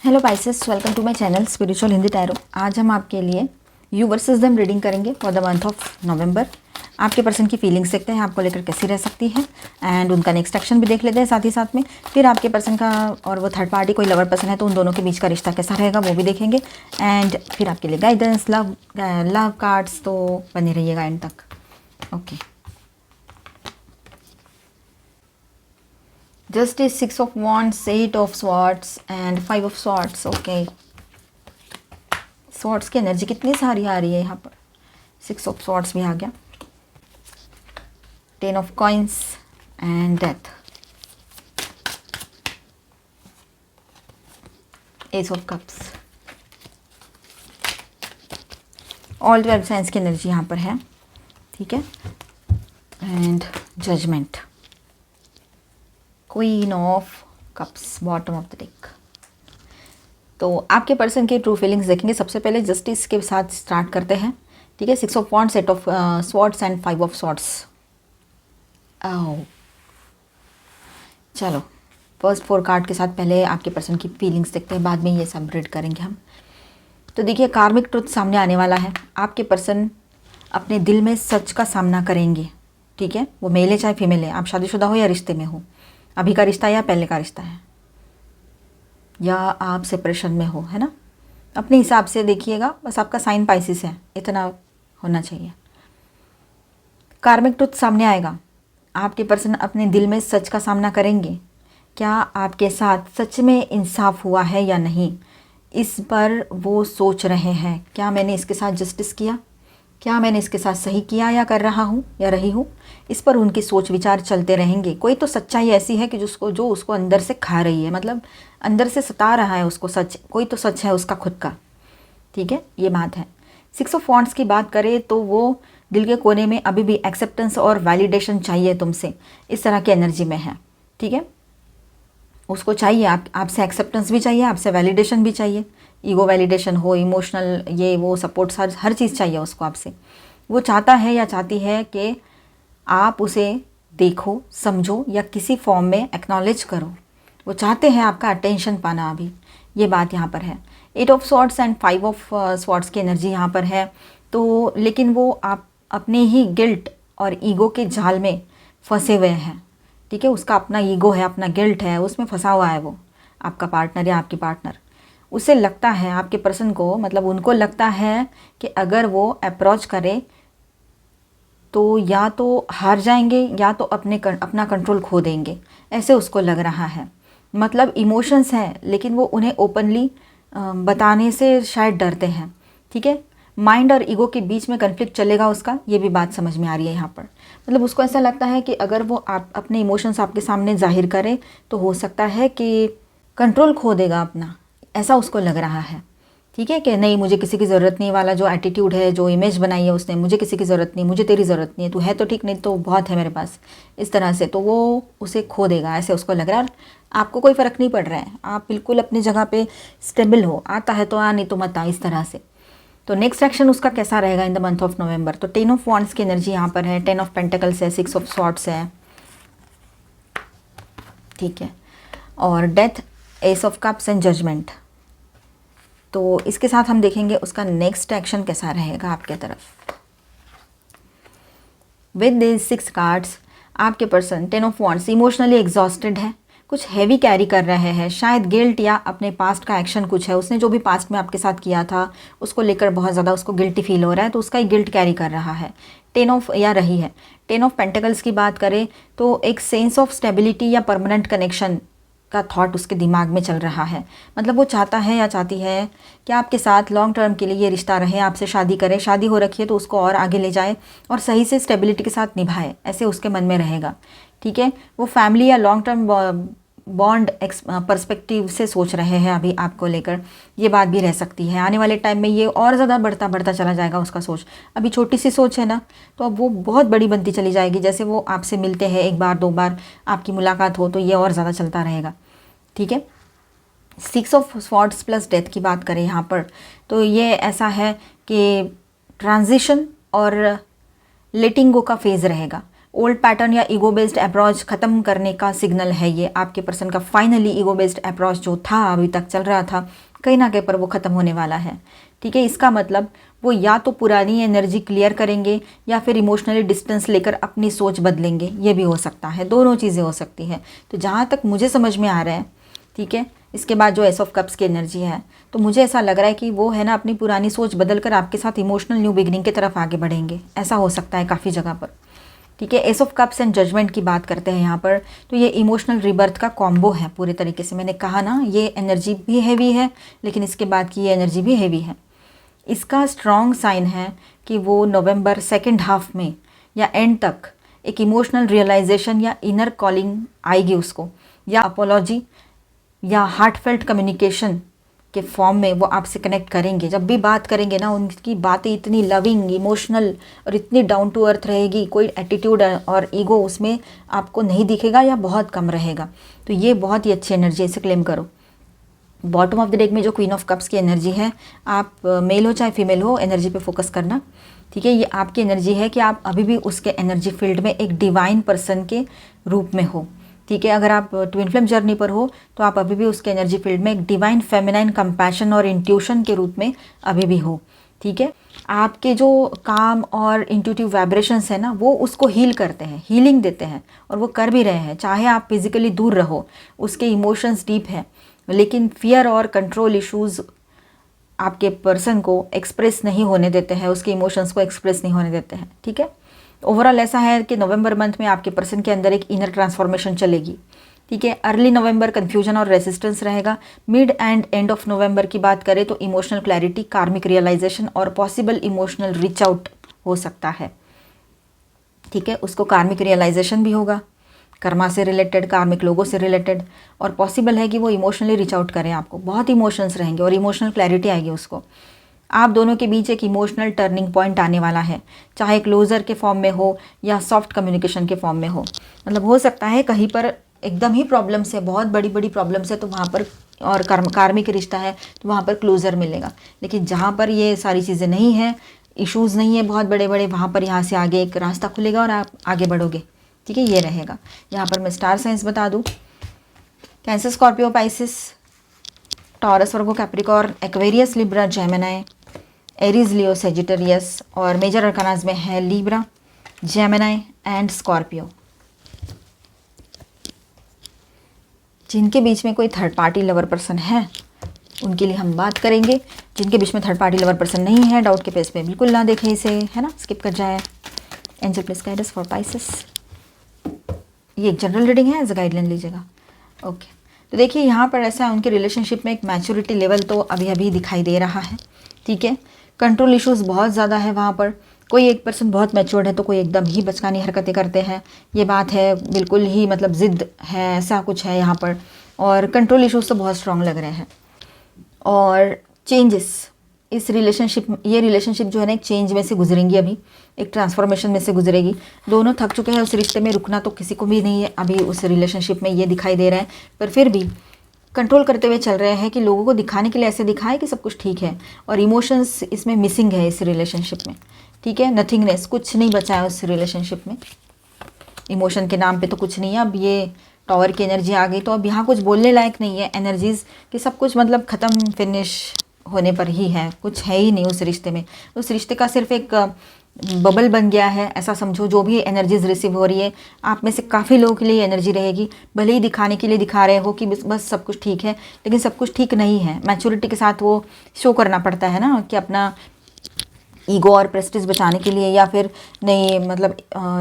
Hello Pisces, welcome to my channel spiritual Hindi tarot. आज हम आपके लिए यू वर्सेस देम रीडिंग करेंगे for the month of November. आपके पर्सन की फीलिंग्स देखते हैं आपको लेकर कैसी रह सकती है एंड उनका नेक्स्ट एक्शन भी देख लेते हैं साथ ही साथ में। फिर आपके पर्सन का और वो थर्ड पार्टी कोई लवर पर्सन है तो उन दोनों के बीच का रिश्ता कैसा रहेगा वो भी देखेंगे एंड फिर आपके लिए गाइडेंस लव कार्ड्स। तो बने रहिएगा एंड तक। Okay, Justice, Six of Wands, Eight of Swords and Five of Swords. Okay, Swords की एनर्जी कितनी सारी आ रही है यहाँ पर। Six of Swords भी आ गया, Ten of Coins and Death, Ace of Cups। All 12 signs की एनर्जी यहाँ पर है, ठीक है। And judgement, queen of cups, bottom of the deck. तो आपके पर्सन के ट्रू फीलिंग्स देखेंगे। सबसे पहले जस्टिस के साथ स्टार्ट करते हैं, ठीक है। Six of wands, eight of swords and five of swords. आओ चलो, फर्स्ट 4 कार्ड के साथ पहले आपके पर्सन की फीलिंग्स देखते हैं, बाद में ये सब रीड करेंगे हम। तो देखिए, कार्मिक ट्रुथ सामने आने वाला है। आपके पर्सन अपने दिल में सच का सामना करेंगे, ठीक है। वो मेल है चाहे फीमेल है, आप शादीशुदा हो या रिश्ते में हो, अभी का रिश्ता या पहले का रिश्ता है, या आप सेपरेशन में हो, है ना। अपने हिसाब से देखिएगा, बस आपका साइन पाइसिस है, इतना होना चाहिए। कार्मिक ट्रुथ सामने आएगा। आपके पर्सन अपने दिल में सच का सामना करेंगे। क्या आपके साथ सच में इंसाफ हुआ है या नहीं, इस पर वो सोच रहे हैं। क्या मैंने इसके साथ जस्टिस किया, क्या मैंने इसके साथ सही किया या कर रहा हूँ या रही हूँ, इस पर उनके सोच विचार चलते रहेंगे। कोई तो सच्चाई ऐसी है कि जो उसको अंदर से खा रही है, मतलब अंदर से सता रहा है उसको सच, कोई तो सच है उसका खुद का, ठीक है, ये बात है। सिक्स ऑफ वॉन्ड्स की बात करें तो वो दिल के कोने में अभी भी एक्सेप्टेंस और वैलिडेशन चाहिए तुमसे, इस तरह की एनर्जी में है, ठीक है। उसको चाहिए आपसे एक्सेप्टेंस भी चाहिए, आपसे वैलिडेशन भी चाहिए। ईगो वैलिडेशन हो, इमोशनल ये वो सपोर्ट, हर चीज़ चाहिए उसको आपसे। वो चाहता है या चाहती है कि आप उसे देखो, समझो या किसी फॉर्म में एक्नॉलेज करो। वो चाहते हैं आपका अटेंशन पाना अभी, ये बात यहाँ पर है। 8 of swords and 5 of swords की एनर्जी यहाँ पर है। तो लेकिन वो आप अपने ही गिल्ट और ईगो के जाल में फंसे हुए हैं, ठीक है। उसका अपना ईगो है, अपना गिल्ट है, उसमें फंसा हुआ है वो, आपका पार्टनर या आपकी पार्टनर। उसे लगता है, आपके पर्सन को, मतलब उनको लगता है कि अगर वो अप्रोच करे तो या तो हार जाएंगे या तो अपना कंट्रोल खो देंगे, ऐसे उसको लग रहा है। मतलब इमोशंस हैं लेकिन वो उन्हें ओपनली बताने से शायद डरते हैं, ठीक है। माइंड और ईगो के बीच में कन्फ्लिक्ट चलेगा उसका, ये भी बात समझ में आ रही है यहाँ पर। मतलब उसको ऐसा लगता है कि अगर वो आप अपने इमोशंस आपके सामने जाहिर करे तो हो सकता है कि कंट्रोल खो देगा अपना, ऐसा उसको लग रहा है, ठीक है। कि नहीं, मुझे किसी की ज़रूरत नहीं वाला जो एटीट्यूड है, जो इमेज बनाई है उसने, मुझे किसी की ज़रूरत नहीं, मुझे तेरी ज़रूरत नहीं है, तू है तो ठीक, नहीं तो बहुत है मेरे पास, इस तरह से। तो वो उसे खो देगा, ऐसे उसको लग रहा है। और आपको कोई फ़र्क नहीं पड़ रहा है, आप बिल्कुल अपनी जगह पे स्टेबल हो, आता है तो आ, नहीं तो मत आ, इस तरह से। तो नेक्स्ट एक्शन उसका कैसा रहेगा इन द मंथ ऑफ नवंबर। तो 10 ऑफ वॉन्ड्स की एनर्जी यहाँ पर है, 10 ऑफ पेंटिकल्स है, 6 ऑफ स्वॉर्ड्स है, ठीक है, और death, ace of cups and judgement. तो इसके साथ हम देखेंगे उसका नेक्स्ट एक्शन कैसा रहेगा आपके तरफ। विद दिस 6 कार्ड्स आपके person 10 of wands emotionally exhausted है, कुछ हैवी कैरी कर रहे हैं, शायद गिल्ट या अपने पास्ट का एक्शन कुछ है, उसने जो भी पास्ट में आपके साथ किया था उसको लेकर बहुत ज़्यादा उसको गिल्टी फील हो रहा है, तो उसका एक गिल्ट कैरी कर रहा है। 10 ऑफ या रही है। 10 ऑफ पेंटिकल्स की बात करें तो एक सेंस ऑफ स्टेबिलिटी या परमानेंट कनेक्शन का थॉट उसके दिमाग में चल रहा है। मतलब वो चाहता है या चाहती है कि आपके साथ लॉन्ग टर्म के लिए ये रिश्ता रहे, आपसे शादी करे, शादी हो रखी है तो उसको और आगे ले जाए और सही से स्टेबिलिटी के साथ निभाए, ऐसे उसके मन में रहेगा, ठीक है। वो फैमिली या लॉन्ग टर्म बॉन्ड पर्सपेक्टिव से सोच रहे हैं अभी आपको लेकर, ये बात भी रह सकती है। आने वाले टाइम में ये और ज़्यादा बढ़ता बढ़ता चला जाएगा उसका सोच। अभी छोटी सी सोच है ना, तो अब वो बहुत बड़ी बनती चली जाएगी। जैसे वो आपसे मिलते हैं, 1 बार 2 बार आपकी मुलाकात हो तो ये और ज़्यादा चलता रहेगा, ठीक है। 6 ऑफ स्वॉर्ड्स प्लस डेथ की बात करें यहाँ पर तो ये ऐसा है कि ट्रांजिशन और लेटिंग गो का फेज़ रहेगा। ओल्ड पैटर्न या ईगो बेस्ड अप्रोच ख़त्म करने का सिग्नल है ये। आपके पर्सन का फाइनली ईगो बेस्ड अप्रोच जो था, अभी तक चल रहा था, कहीं ना कहीं पर वो ख़त्म होने वाला है। ठीक है, इसका मतलब वो या तो पुरानी एनर्जी क्लियर करेंगे या फिर इमोशनली डिस्टेंस लेकर अपनी सोच बदलेंगे, ये भी हो सकता है, दोनों चीज़ें हो सकती है। तो जहाँ तक मुझे समझ में आ रहा है, ठीक है, इसके बाद जो एस ऑफ कप्स की एनर्जी है, तो मुझे ऐसा लग रहा है कि वो है ना अपनी पुरानी सोच बदल कर आपके साथ इमोशनल न्यू बिगनिंग की तरफ आगे बढ़ेंगे, ऐसा हो सकता है काफ़ी जगह पर। ठीक है, ace of cups and judgement की बात करते हैं यहाँ पर, तो ये इमोशनल रिबर्थ का कॉम्बो है पूरे तरीके से। मैंने कहा ना ये एनर्जी भी हैवी है, लेकिन इसके बाद की ये एनर्जी भी हैवी है। इसका स्ट्रॉन्ग साइन है कि वो नवंबर सेकेंड हाफ में या एंड तक एक इमोशनल रियलाइजेशन या इनर कॉलिंग आएगी उसको, या अपोलॉजी या हार्टफेल्ट कम्युनिकेशन के फॉर्म में वो आपसे कनेक्ट करेंगे। जब भी बात करेंगे ना, उनकी बातें इतनी लविंग, इमोशनल और इतनी डाउन टू अर्थ रहेगी, कोई एटीट्यूड और ईगो उसमें आपको नहीं दिखेगा या बहुत कम रहेगा। तो ये बहुत ही अच्छी एनर्जी, इसे क्लेम करो। बॉटम ऑफ द डेक में जो क्वीन ऑफ कप्स की एनर्जी है, आप मेल हो चाहे फीमेल हो, एनर्जी पे फोकस करना। ठीक है, ये आपकी एनर्जी है कि आप अभी भी उसके एनर्जी फील्ड में एक डिवाइन पर्सन के रूप में हो। ठीक है, अगर आप ट्विन फ्लेम जर्नी पर हो तो आप अभी भी उसके एनर्जी फील्ड में एक डिवाइन फेमिनाइन कंपैशन और इंट्यूशन के रूप में अभी भी हो। ठीक है, आपके जो काम और इंट्यूटिव वाइब्रेशंस है ना, वो उसको हील करते हैं, हीलिंग देते हैं, और वो कर भी रहे हैं। चाहे आप फिजिकली दूर रहो, उसके इमोशंस डीप हैं, लेकिन फियर और कंट्रोल इश्यूज़ आपके पर्सन को एक्सप्रेस नहीं होने देते हैं, उसके इमोशंस को एक्सप्रेस नहीं होने देते हैं। ठीक है, ओवरऑल ऐसा है कि नवंबर मंथ में आपके पर्सन के अंदर एक इनर ट्रांसफॉर्मेशन चलेगी। ठीक है, अर्ली नवंबर कन्फ्यूजन और रेजिस्टेंस रहेगा। Mid and end of November की बात करें तो इमोशनल क्लैरिटी, कार्मिक रियलाइजेशन और पॉसिबल इमोशनल रीच आउट हो सकता है। ठीक है, उसको कार्मिक रियलाइजेशन भी होगा, कर्मा से रिलेटेड, कार्मिक लोगों से रिलेटेड, और पॉसिबल है कि वो इमोशनली रीच आउट करें आपको। बहुत इमोशंस रहेंगे और इमोशनल क्लैरिटी आएगी उसको। आप दोनों के बीच एक इमोशनल टर्निंग पॉइंट आने वाला है, चाहे क्लोजर के फॉर्म में हो या सॉफ्ट कम्युनिकेशन के फॉर्म में हो। मतलब हो सकता है कहीं पर एकदम ही प्रॉब्लम्स है, बहुत बड़ी बड़ी प्रॉब्लम्स है, तो वहाँ पर, और कार्मिक रिश्ता है तो वहाँ पर क्लोजर मिलेगा। लेकिन जहाँ पर ये सारी चीज़ें नहीं है, इश्यूज़ नहीं है बहुत बड़े बड़े, वहाँ पर यहाँ से आगे एक रास्ता खुलेगा और आप आगे बढ़ोगे। ठीक है, ये रहेगा। यहाँ पर मैं स्टार साइंस बता दूँ, Cancer, Scorpio, Pisces, Taurus, Virgo, Capricorn, Aquarius, Libra, Gemini, Aries, Leo, Sagittarius, और मेजर अरकानाज में है लिब्रा, जेमिनी एंड स्कॉर्पियो। जिनके बीच में कोई थर्ड पार्टी लवर पर्सन है उनके लिए हम बात करेंगे। जिनके बीच में थर्ड पार्टी लवर पर्सन नहीं है, डाउट के पेज पे बिल्कुल ना देखें इसे, है ना, स्किप कर जाए। Angel please guide us for Pisces. ये एक जनरल रीडिंग है, एज अ गाइडलाइन लीजिएगा। ओके, तो देखिए यहाँ पर ऐसा है, उनके रिलेशनशिप में एक मैच्योरिटी लेवल तो अभी अभी दिखाई दे रहा है। ठीक है, कंट्रोल इश्यूज़ बहुत ज़्यादा है वहाँ पर। कोई एक पर्सन बहुत मैच्योर्ड है तो कोई एकदम ही बचकानी हरकतें करते हैं, ये बात है, बिल्कुल ही मतलब ज़िद है, ऐसा कुछ है यहाँ पर। और कंट्रोल इश्यूज़ तो बहुत स्ट्रॉन्ग लग रहे हैं। और चेंजेस इस रिलेशनशिप, ये रिलेशनशिप जो है ना एक चेंज में से गुजरेंगी, अभी एक ट्रांसफॉर्मेशन में से गुजरेगी। दोनों थक चुके हैं उस रिश्ते में, रुकना तो किसी को भी नहीं है अभी उस रिलेशनशिप में, ये दिखाई दे रहा है। पर फिर भी कंट्रोल करते हुए चल रहे हैं कि लोगों को दिखाने के लिए ऐसे दिखाए कि सब कुछ ठीक है, और इमोशंस इसमें मिसिंग है इस रिलेशनशिप में। ठीक है, नथिंगनेस, कुछ नहीं बचा है उस रिलेशनशिप में, इमोशन के नाम पे तो कुछ नहीं है। अब ये टॉवर की एनर्जी आ गई तो अब यहाँ कुछ बोलने लायक नहीं है एनर्जीज़ कि सब कुछ मतलब ख़त्म, फिनिश होने पर ही है, कुछ है ही नहीं उस रिश्ते में। उस रिश्ते का सिर्फ एक बबल बन गया है, ऐसा समझो। जो भी एनर्जीज रिसीव हो रही है आप में से काफ़ी लोगों के लिए एनर्जी रहेगी, भले ही दिखाने के लिए दिखा रहे हो कि बस सब कुछ ठीक है, लेकिन सब कुछ ठीक नहीं है। मैच्योरिटी के साथ वो शो करना पड़ता है ना, कि अपना ईगो और प्रेस्टीज बचाने के लिए, या फिर नहीं, मतलब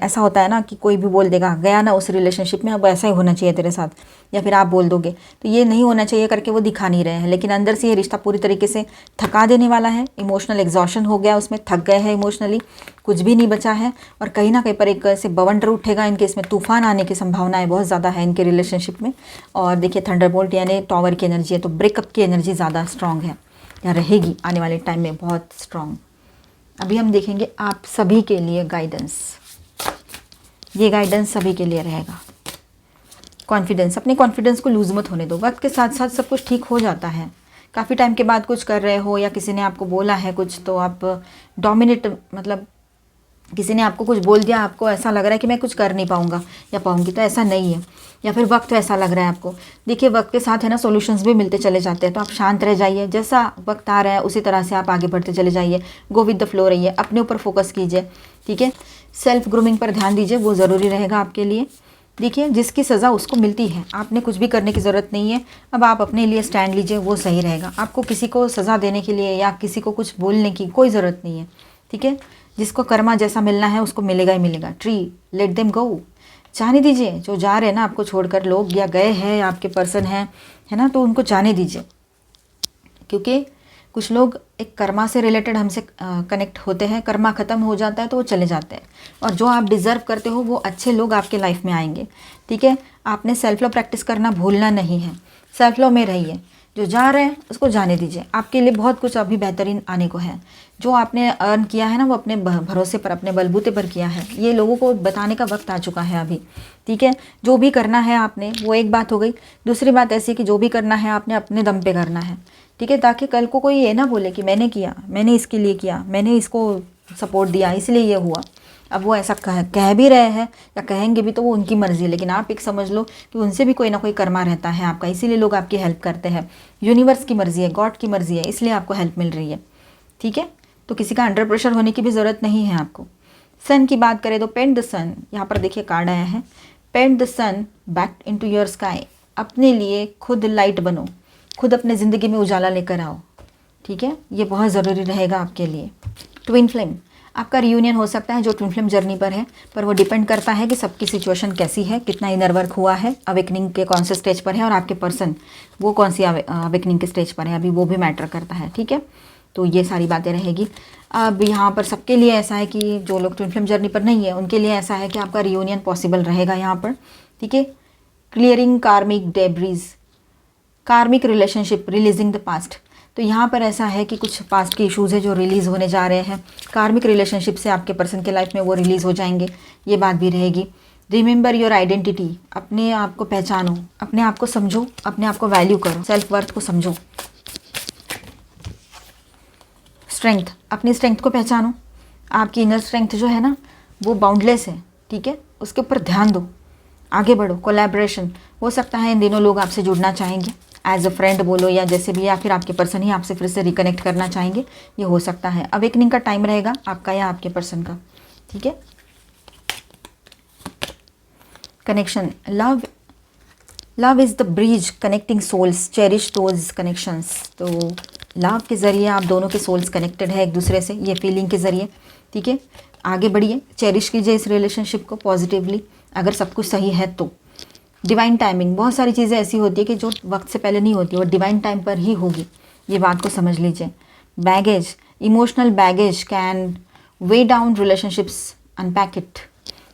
ऐसा होता है ना कि कोई भी बोल देगा, गया ना उस रिलेशनशिप में, अब ऐसा ही होना चाहिए तेरे साथ, या फिर आप बोल दोगे तो ये नहीं होना चाहिए करके वो दिखा नहीं रहे हैं। लेकिन अंदर से ये रिश्ता पूरी तरीके से थका देने वाला है, इमोशनल एग्जॉशन हो गया उसमें, थक गए हैं इमोशनली, कुछ भी नहीं बचा है। और कहीं ना कहीं पर एक ऐसे बवंडर उठेगा इनके, इसमें तूफान आने की संभावनाएं बहुत ज़्यादा है इनके रिलेशनशिप में। और देखिए थंडरबोल्ट यानी टॉवर की एनर्जी है, तो ब्रेकअप की एनर्जी ज़्यादा स्ट्रॉन्ग है या रहेगी आने वाले टाइम में, बहुत स्ट्रॉन्ग। अभी हम देखेंगे आप सभी के लिए गाइडेंस, ये गाइडेंस सभी के लिए रहेगा। कॉन्फिडेंस, अपने कॉन्फिडेंस को लूज मत होने दो, वक्त के साथ साथ सब कुछ ठीक हो जाता है। काफ़ी टाइम के बाद कुछ कर रहे हो या किसी ने आपको बोला है कुछ, तो आप डोमिनेट, मतलब किसी ने आपको कुछ बोल दिया, आपको ऐसा लग रहा है कि मैं कुछ कर नहीं पाऊंगा या पाऊंगी, तो ऐसा नहीं है। या फिर वक्त ऐसा लग रहा है आपको, देखिए वक्त के साथ है ना सॉल्यूशंस भी मिलते चले जाते हैं। तो आप शांत रह जाइए, जैसा वक्त आ रहा है उसी तरह से आप आगे बढ़ते चले जाइए। गो विद द फ्लो रहिए, अपने ऊपर फोकस कीजिए, ठीक है। सेल्फ ग्रूमिंग पर ध्यान दीजिए, वो ज़रूरी रहेगा आपके लिए। देखिए जिसकी सज़ा उसको मिलती है, आपने कुछ भी करने की ज़रूरत नहीं है। अब आप अपने लिए स्टैंड लीजिए, वो सही रहेगा। आपको किसी को सज़ा देने के लिए या किसी को कुछ बोलने की कोई ज़रूरत नहीं है, ठीक है। जिसको कर्मा जैसा मिलना है उसको मिलेगा ही मिलेगा। ट्री, लेट देम गो, जाने दीजिए। जो जा रहे हैं ना आपको छोड़कर लोग, या गए हैं या आपके पर्सन हैं, है ना, तो उनको जाने दीजिए। क्योंकि कुछ लोग एक कर्मा से रिलेटेड हमसे कनेक्ट होते हैं, कर्मा ख़त्म हो जाता है तो वो चले जाते हैं। और जो आप डिज़र्व करते हो वो अच्छे लोग आपके लाइफ में आएंगे, ठीक है। आपने सेल्फ लव प्रैक्टिस करना भूलना नहीं है, सेल्फ लव में रहिए। जो जा रहे हैं उसको जाने दीजिए, आपके लिए बहुत कुछ अभी बेहतरीन आने को है। जो आपने अर्न किया है ना वो अपने भरोसे पर, अपने बलबूते पर किया है। ये लोगों को बताने का वक्त आ चुका है अभी, ठीक है। जो भी करना है आपने, वो एक बात हो गई। दूसरी बात ऐसी है कि जो भी करना है आपने अपने दम पे करना है, ठीक है। ताकि कल को कोई ये ना बोले कि मैंने किया, मैंने इसके लिए किया, मैंने इसको सपोर्ट दिया इसलिए ये हुआ। अब वो ऐसा कह भी रहे हैं या कहेंगे भी तो वो उनकी मर्ज़ी है, लेकिन आप एक समझ लो कि उनसे भी कोई ना कोई कर्मा रहता है आपका, इसीलिए लोग आपकी हेल्प करते हैं। यूनिवर्स की मर्ज़ी है, गॉड की मर्ज़ी है, इसलिए आपको हेल्प मिल रही है, ठीक है। तो किसी का अंडर प्रेशर होने की भी ज़रूरत नहीं है आपको। सन की बात करें तो पेंट द सन, यहाँ पर देखिए कार्ड आया है, paint the sun back into your sky. अपने लिए खुद लाइट बनो, खुद अपने ज़िंदगी में उजाला लेकर आओ, ठीक है। ये बहुत ज़रूरी रहेगा आपके लिए। ट्विन फ्लेम, आपका रियूनियन हो सकता है जो ट्विन फ्लेम जर्नी पर है, पर वो डिपेंड करता है कि सबकी सिचुएशन कैसी है, कितना इनर वर्क हुआ है, अवेकनिंग के कौन से स्टेज पर है, और आपके पर्सन वो कौन सी अवेकनिंग के स्टेज पर है अभी, वो भी मैटर करता है, ठीक है। तो ये सारी बातें रहेगी। अब यहाँ पर सबके लिए ऐसा है कि जो लोग ट्विन फ्लेम जर्नी पर नहीं है उनके लिए ऐसा है कि आपका रियूनियन पॉसिबल रहेगा यहाँ पर, ठीक है। क्लियरिंग कार्मिक डेब्रीज, कार्मिक रिलेशनशिप, रिलीजिंग द पास्ट। तो यहाँ पर ऐसा है कि कुछ पास्ट के इश्यूज़ है जो रिलीज़ होने जा रहे हैं। कार्मिक रिलेशनशिप से आपके पर्सन के लाइफ में वो रिलीज़ हो जाएंगे, ये बात भी रहेगी। रिमेंबर योर आइडेंटिटी, अपने आप को पहचानो, अपने आप को समझो, अपने आप को वैल्यू करो, सेल्फ वर्थ को समझो। स्ट्रेंथ, अपनी स्ट्रेंथ को पहचानो। आपकी इनर स्ट्रेंथ जो है ना वो बाउंडलेस है, ठीक है। उसके ऊपर ध्यान दो, आगे बढ़ो। कोलैबोरेशन, हो सकता है इन दिनों लोग आपसे जुड़ना चाहेंगे, एज अ फ्रेंड बोलो या जैसे भी, या फिर आपके पर्सन ही आपसे फिर से रिकनेक्ट करना चाहेंगे, ये हो सकता है। अवेकनिंग का टाइम रहेगा आपका या आपके पर्सन का, ठीक है। Connection, love is the bridge connecting souls, cherish those connections. तो लव के ज़रिए आप दोनों के सोल्स कनेक्टेड है एक दूसरे से, ये फीलिंग के ज़रिए, ठीक है। आगे बढ़िए, चेरिश कीजिए इस रिलेशनशिप को पॉजिटिवली, अगर सब कुछ सही है तो। डिवाइन टाइमिंग, बहुत सारी चीज़ें ऐसी होती है कि जो वक्त से पहले नहीं होती, वो डिवाइन टाइम पर ही होगी, ये बात को समझ लीजिए। Baggage, emotional baggage can way down relationships, unpack it.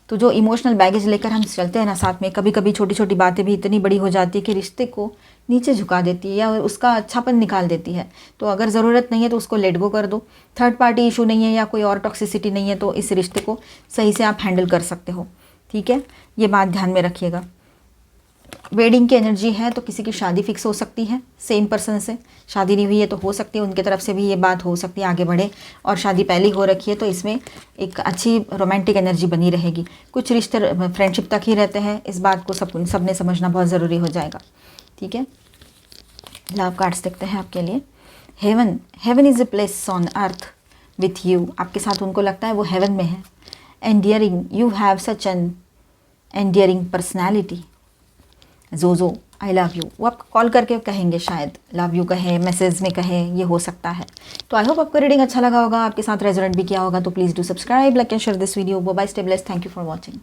तो जो इमोशनल बैगेज लेकर हम चलते हैं ना साथ में, कभी कभी छोटी छोटी बातें भी इतनी बड़ी हो जाती है कि रिश्ते को नीचे झुका देती है या उसका अच्छापन निकाल देती है। तो अगर ज़रूरत नहीं है तो उसको लेट गो कर दो। थर्ड पार्टी इशू नहीं है या कोई और टॉक्सिसिटी नहीं है तो इस रिश्ते को सही से आप हैंडल कर सकते हो, ठीक है। ये बात ध्यान में रखिएगा। वेडिंग की एनर्जी है तो किसी की शादी फिक्स हो सकती है, सेम पर्सन से शादी नहीं हुई है तो हो सकती है उनकी तरफ से भी ये बात हो सकती है आगे बढ़े, और शादी पहले हो रखी है तो इसमें एक अच्छी रोमांटिक एनर्जी बनी रहेगी। कुछ रिश्ते फ्रेंडशिप तक ही रहते हैं, इस बात को सबने समझना बहुत ज़रूरी हो जाएगा, ठीक है। लव कार्ड्स देखते हैं आपके लिए। Heaven is a place on earth with you, आपके साथ उनको लगता है वो हेवन में है। Endearing, you have such an endearing personality. JoJo, I love you, वो आपको कॉल करके कहेंगे, शायद लव यू कहे, मैसेज में कहे, ये हो सकता है। तो आई होप आपको रीडिंग अच्छा लगा होगा, आपके साथ रेजोनेट भी किया होगा। तो please do subscribe, like and share this video. Bye, stay blessed, thank you for watching.